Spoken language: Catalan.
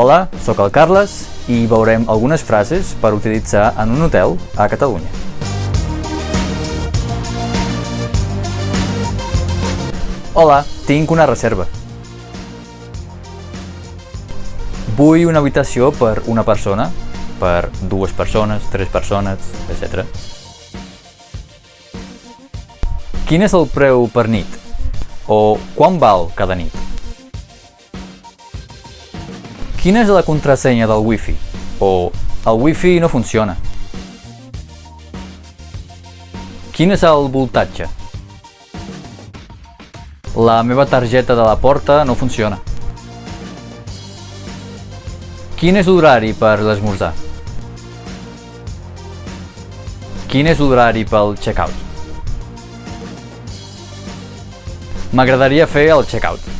Hola, sóc el Carles i veurem algunes frases per utilitzar en un hotel a Catalunya. Hola, tinc una reserva. Vull una habitació per una persona, per dues persones, tres persones, etc. Quin és el preu per nit? O quant val cada nit? Quina és la contrasenya del Wi-Fi? O el Wi-Fi no funciona. Quin és el voltatge? La meva targeta de la porta no funciona. Quin és l'horari per l'esmorzar? Quin és l'horari pel check-out? M'agradaria fer el check-out.